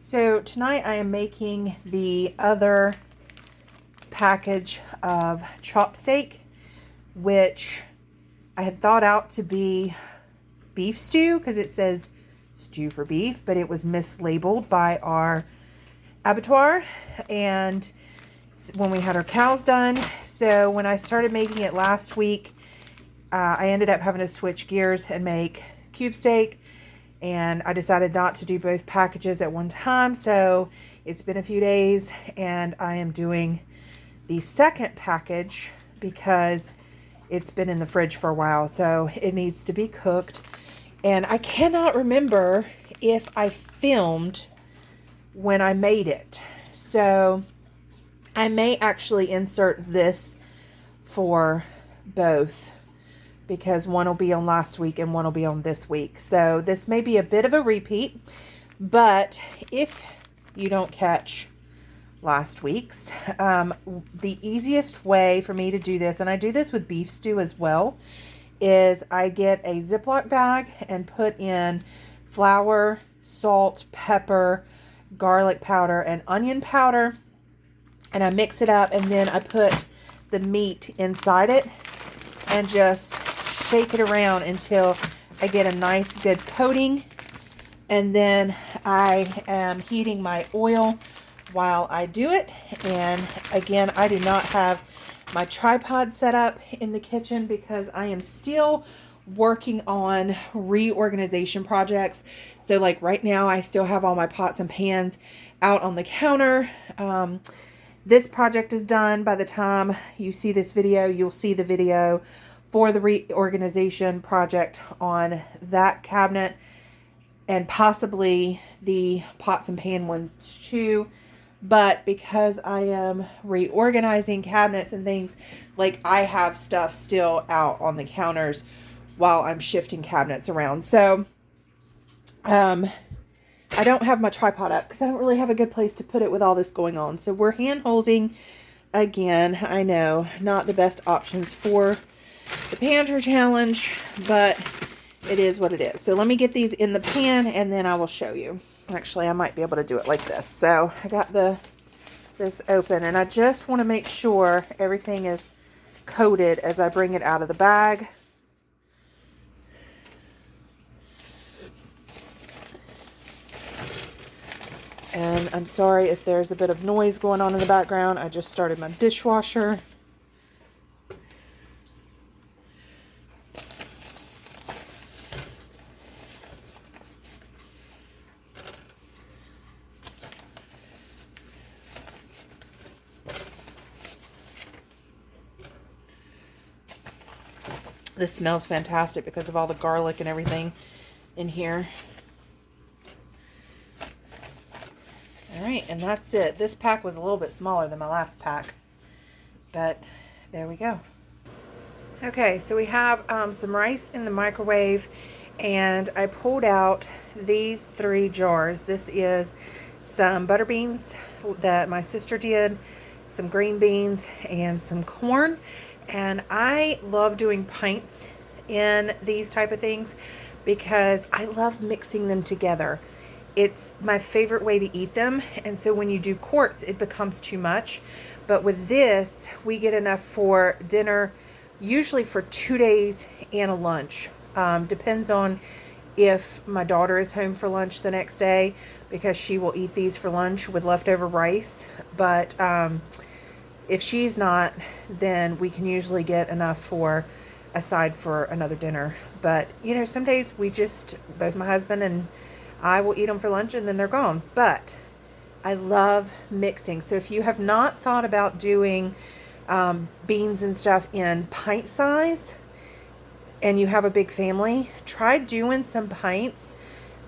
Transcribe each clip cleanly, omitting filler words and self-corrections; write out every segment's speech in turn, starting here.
So tonight I am making the other package of chop steak, which I had thought out to be beef stew because it says stew for beef, but it was mislabeled by our abattoir and when we had our cows done. So when I started making it last week, I ended up having to switch gears and make cube steak. And I decided not to do both packages at one time. So it's been a few days and I am doing the second package because it's been in the fridge for a while. So it needs to be cooked. And I cannot remember if I filmed when I made it. So I may actually insert this for both, because one will be on last week and one will be on this week. So this may be a bit of a repeat, but if you don't catch last week's, the easiest way for me to do this, and I do this with beef stew as well, is I get a Ziploc bag and put in flour, salt, pepper, garlic powder, and onion powder, and I mix it up, and then I put the meat inside it and just shake it around until I get a nice good coating. And then I am heating my oil while I do it. And again, I do not have my tripod set up in the kitchen because I am still working on reorganization projects. So like right now I still have all my pots and pans out on the counter. This project is done. By the time you see this video, you'll see the video for the reorganization project on that cabinet, and possibly the pots and pan ones too. But because I am reorganizing cabinets and things, like I have stuff still out on the counters while I'm shifting cabinets around. So I don't have my tripod up because I don't really have a good place to put it with all this going on. So we're hand holding again. I know, not the best options for the Pantry challenge, but it is what it is. So let me get these in the pan and then I will show you. Actually, I might be able to do it like this. So I got this open, and I just want to make sure everything is coated as I bring it out of the bag. And I'm sorry if there's a bit of noise going on in the background. I just started my dishwasher. This smells fantastic because of all the garlic and everything in here. Alright, and that's it. This pack was a little bit smaller than my last pack, but there we go. Okay, so we have some rice in the microwave, and I pulled out these 3 jars. This is some butter beans that my sister did, some green beans, and some corn. And I love doing pints in these type of things because I love mixing them together. It's my favorite way to eat them. And so when you do quarts, it becomes too much. But with this, we get enough for dinner, usually for 2 days and a lunch. Depends on if my daughter is home for lunch the next day, because she will eat these for lunch with leftover rice. But if she's not, then we can usually get enough for a side for another dinner. But, you know, some days we just, both my husband and I will eat them for lunch and then they're gone. But I love mixing. So if you have not thought about doing beans and stuff in pint size and you have a big family, try doing some pints,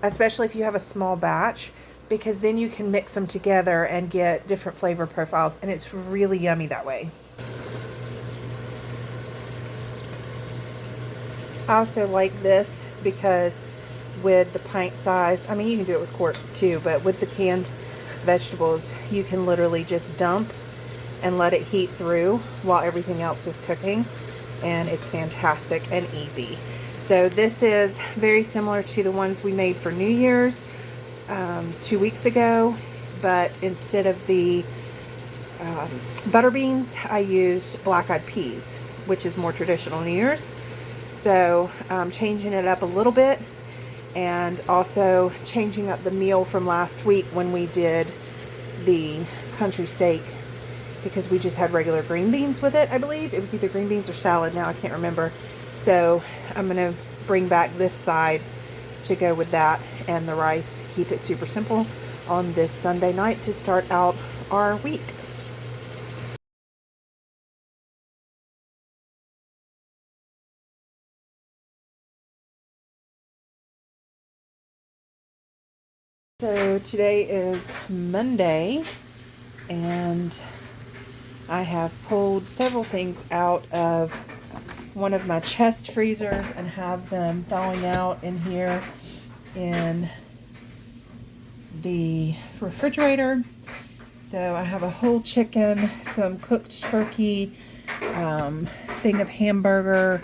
especially if you have a small batch, because then you can mix them together and get different flavor profiles, and it's really yummy that way. I also like this because with the pint size, I mean, you can do it with quarts too, but with the canned vegetables, you can literally just dump and let it heat through while everything else is cooking, and it's fantastic and easy. So this is very similar to the ones we made for New Year's. 2 weeks ago, but instead of the butter beans, I used black-eyed peas, which is more traditional New Year's. So changing it up a little bit, and also changing up the meal from last week when we did the country steak, because we just had regular green beans with it. I believe it was either green beans or salad, now I can't remember. So I'm going to bring back this side to go with that and the rice. Keep it super simple on this Sunday night to start out our week. So today is Monday, and I have pulled several things out of one of my chest freezers and have them thawing out in here in the refrigerator. So I have a whole chicken, some cooked turkey, thing of hamburger,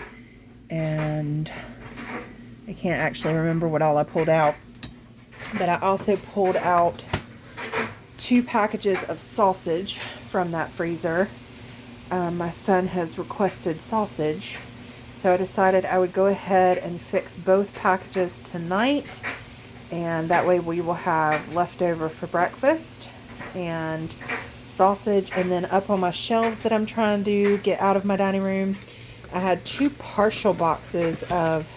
and I can't actually remember what all I pulled out. But I also pulled out 2 packages of sausage from that freezer. My son has requested sausage, so I decided I would go ahead and fix both packages tonight, and that way we will have leftover for breakfast and sausage. And then up on my shelves that I'm trying to get out of my dining room, I had 2 partial boxes of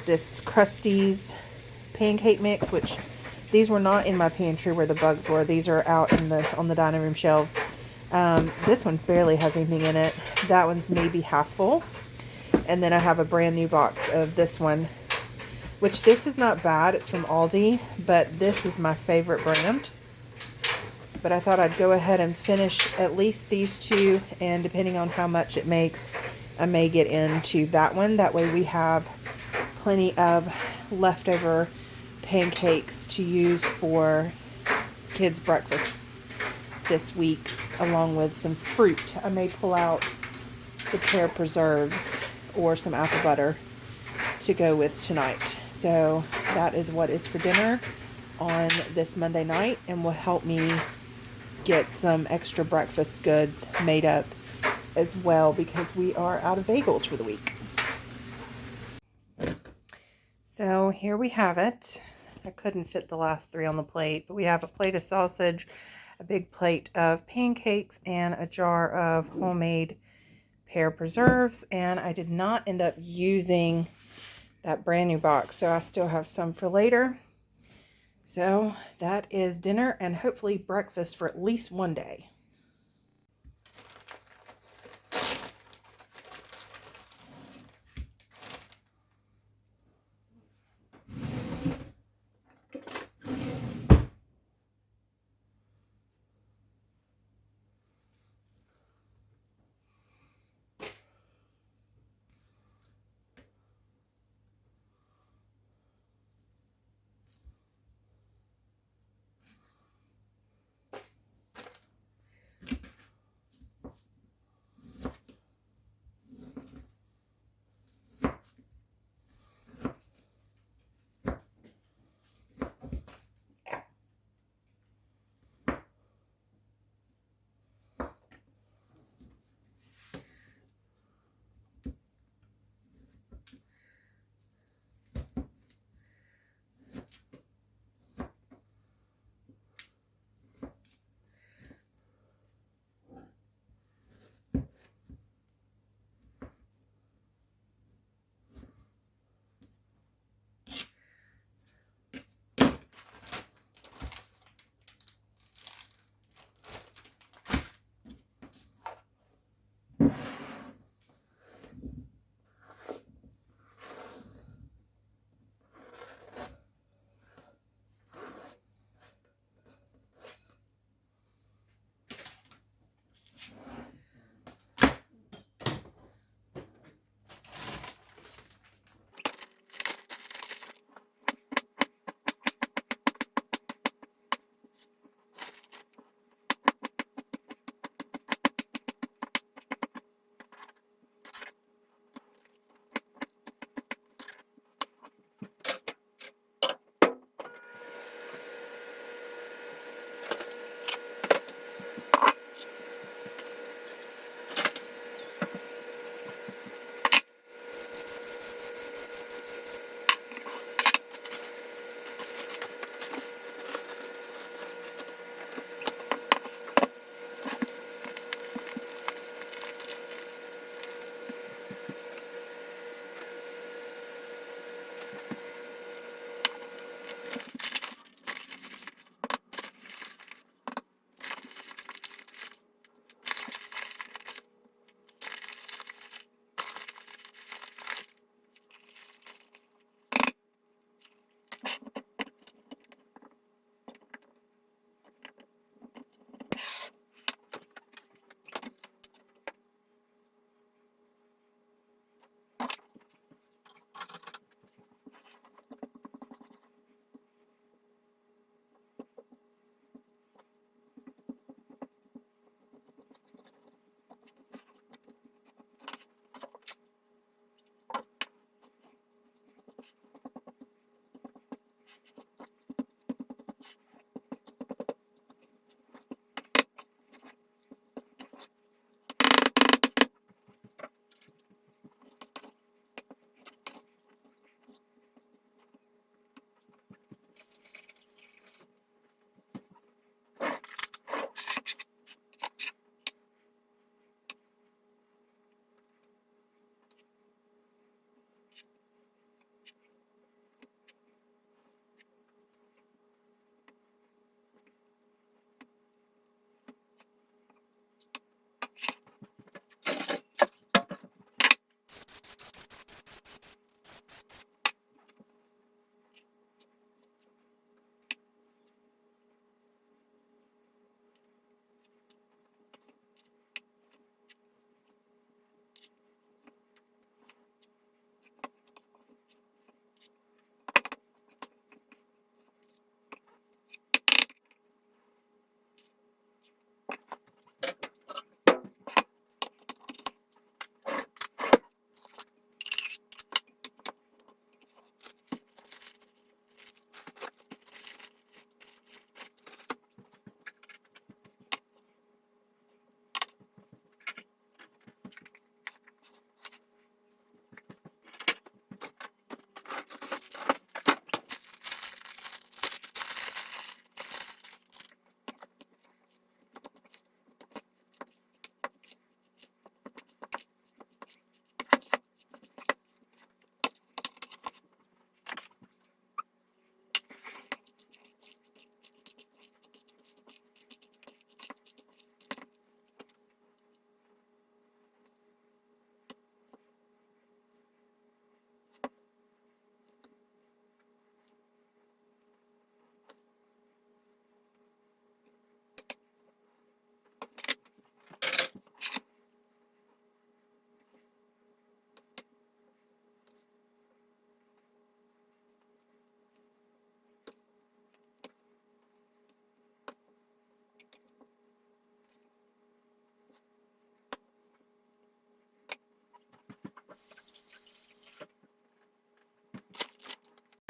this Krusteaz pancake mix, which these were not in my pantry where the bugs were. These are out in on the dining room shelves. This one barely has anything in it. That one's maybe half full. And then I have a brand new box of this one, which this is not bad. It's from Aldi, but this is my favorite brand. But I thought I'd go ahead and finish at least these 2, and depending on how much it makes, I may get into that one. That way we have plenty of leftover pancakes to use for kids' breakfasts this week, along with some fruit. I may pull out the pear preserves or some apple butter to go with tonight. So that is what is for dinner on this Monday night, and will help me get some extra breakfast goods made up as well, because we are out of bagels for the week. So here we have it. I couldn't fit the last 3 on the plate, but we have a plate of sausage, a big plate of pancakes, and a jar of homemade pear preserves. And I did not end up using that brand new box, so I still have some for later. So that is dinner, and hopefully breakfast for at least one day.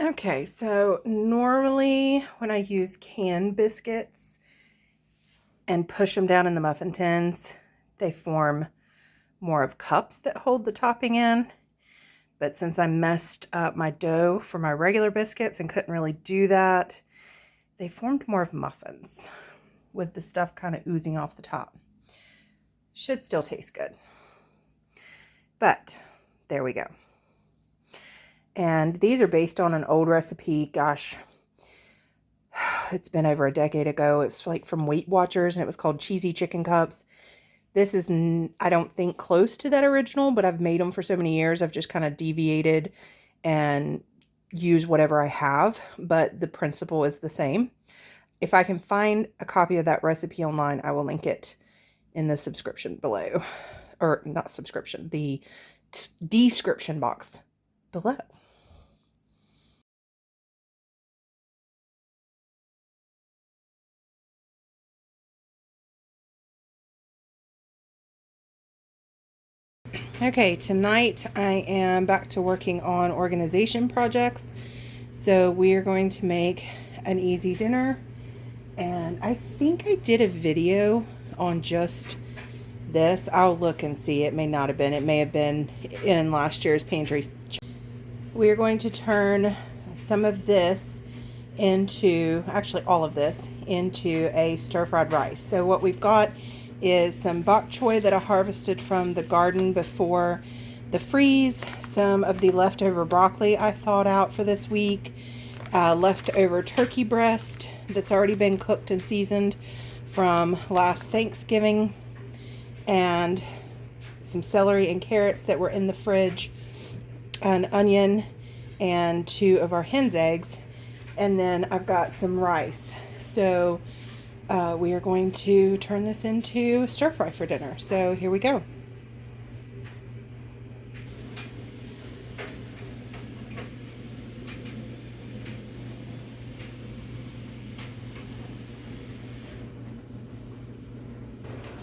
Okay, so normally when I use canned biscuits and push them down in the muffin tins, they form more of cups that hold the topping in. But since I messed up my dough for my regular biscuits and couldn't really do that, they formed more of muffins with the stuff kind of oozing off the top. Should still taste good. But there we go. And these are based on an old recipe. Gosh, it's been over a decade ago. It was like from Weight Watchers, and it was called Cheesy Chicken Cups. This is, I don't think, close to that original, but I've made them for so many years. I've just kind of deviated and used whatever I have, but the principle is the same. If I can find a copy of that recipe online, I will link it in the subscription below. Or not subscription, the description box below. Okay, tonight I am back to working on organization projects. So we are going to make an easy dinner. And I think I did a video on just this. I'll look and see. It may not have been. It may have been in last year's pantry. We are going to turn some of this into, actually all of this, into a stir-fried rice. So what we've got is some bok choy that I harvested from the garden before the freeze, some of the leftover broccoli I thawed out for this week, leftover turkey breast that's already been cooked and seasoned from last Thanksgiving, and some celery and carrots that were in the fridge, an onion, and 2 of our hen's eggs, and then I've got some rice. So we are going to turn this into stir fry for dinner. So here we go.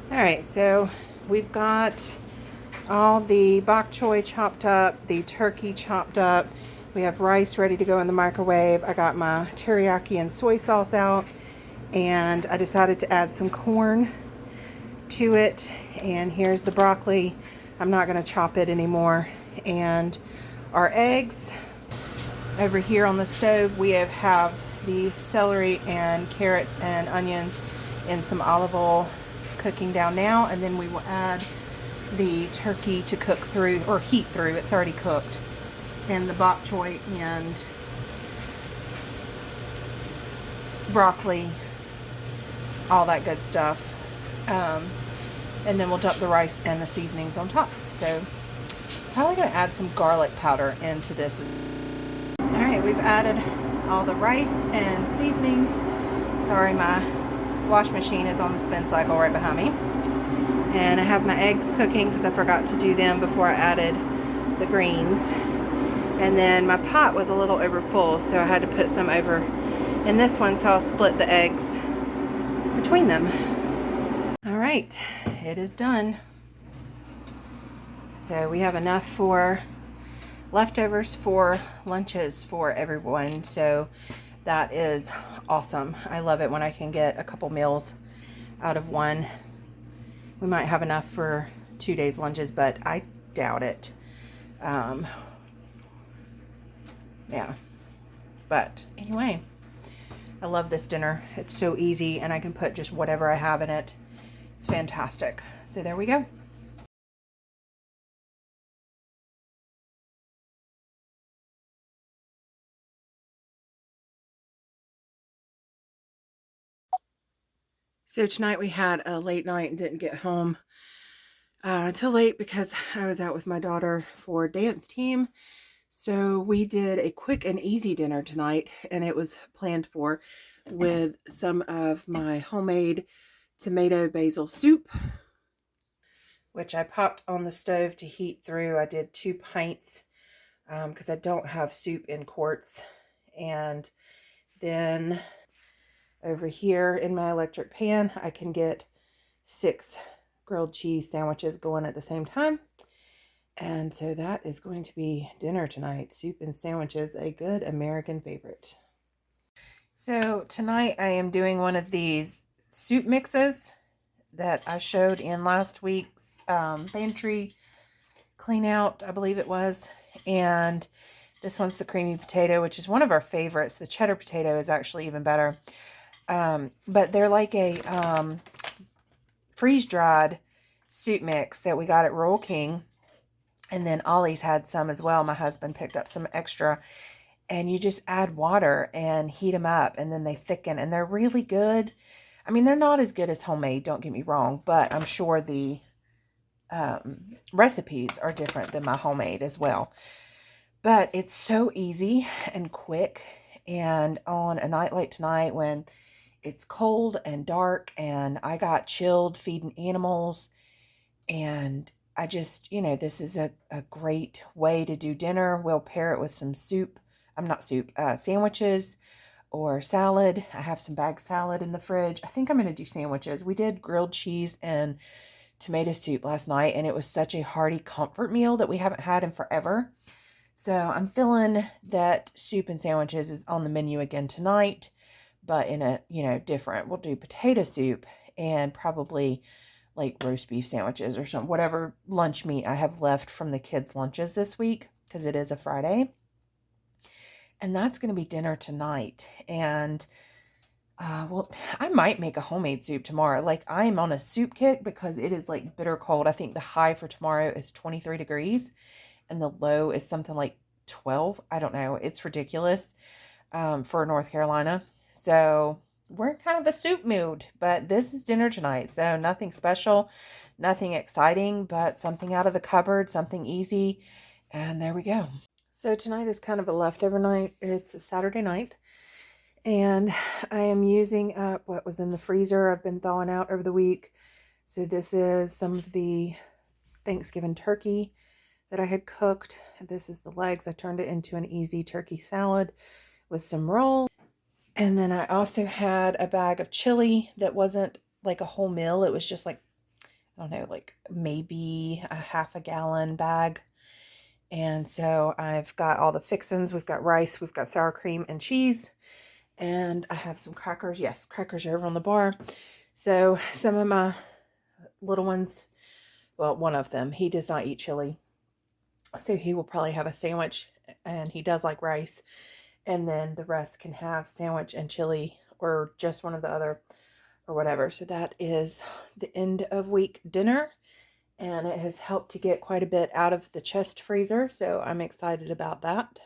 Alright, so we've got all the bok choy chopped up, the turkey chopped up. We have rice ready to go in the microwave. I got my teriyaki and soy sauce out, and I decided to add some corn to it. And here's the broccoli. I'm not going to chop it anymore. And our eggs. Over here on the stove, we have the celery and carrots and onions in some olive oil cooking down now, and then we will add the turkey to cook through, or heat through. It's already cooked, and the bok choy and broccoli, all that good stuff, and then we'll dump the rice and the seasonings on top. So probably going to add some garlic powder into this. Alright, we've added all the rice and seasonings. Sorry, my wash machine is on the spin cycle right behind me. And I have my eggs cooking because I forgot to do them before I added the greens. And then my pot was a little over full, so I had to put some over in this one, so I'll split the eggs between them. Alright, it is done. So we have enough for leftovers for lunches for everyone, so that is awesome. I love it when I can get a couple meals out of one. We might have enough for 2 days lunches, but I doubt it. Yeah, but anyway, I love this dinner. It's so easy, and I can put just whatever I have in it. It's fantastic. So there we go. So tonight we had a late night and didn't get home till late because I was out with my daughter for dance team. So we did a quick and easy dinner tonight, and it was planned for with some of my homemade tomato basil soup, which I popped on the stove to heat through. I did 2 pints because I don't have soup in quarts. And then over here in my electric pan, I can get 6 grilled cheese sandwiches going at the same time. And so that is going to be dinner tonight. Soup and sandwiches, a good American favorite. So tonight I am doing one of these soup mixes that I showed in last week's pantry clean out, I believe it was. And this one's the creamy potato, which is one of our favorites. The cheddar potato is actually even better. But they're like a freeze-dried soup mix that we got at Royal King. And then Ollie's had some as well. My husband picked up some extra. And you just add water and heat them up. And then they thicken. And they're really good. I mean, they're not as good as homemade, don't get me wrong. But I'm sure the recipes are different than my homemade as well. But it's so easy and quick. And on a night like tonight when it's cold and dark and I got chilled feeding animals, and I just, this is a great way to do dinner. We'll pair it with some soup. Sandwiches or salad. I have some bag salad in the fridge. I think I'm going to do sandwiches. We did grilled cheese and tomato soup last night, and it was such a hearty comfort meal that we haven't had in forever. So I'm feeling that soup and sandwiches is on the menu again tonight, but in a, different. We'll do potato soup and probably like roast beef sandwiches or something, whatever lunch meat I have left from the kids' lunches this week, because it is a Friday. And that's going to be dinner tonight. And, I might make a homemade soup tomorrow. Like, I am on a soup kick because it is like bitter cold. I think the high for tomorrow is 23 degrees and the low is something like 12. I don't know. It's ridiculous for North Carolina. So we're in kind of a soup mood, but this is dinner tonight. So nothing special, nothing exciting, but something out of the cupboard, something easy. And there we go. So tonight is kind of a leftover night. It's a Saturday night. And I am using up what was in the freezer. I've been thawing out over the week. So this is some of the Thanksgiving turkey that I had cooked. This is the legs. I turned it into an easy turkey salad with some rolls. And then I also had a bag of chili that wasn't like a whole meal. It was just like, I don't know, like maybe a half a gallon bag. And so I've got all the fixins. We've got rice, we've got sour cream and cheese. And I have some crackers. Yes, crackers are over on the bar. So some of my little ones, well, one of them, he does not eat chili. So he will probably have a sandwich, and he does like rice. And then the rest can have sandwich and chili or just one of the other or whatever. So that is the end of week dinner. And it has helped to get quite a bit out of the chest freezer. So I'm excited about that.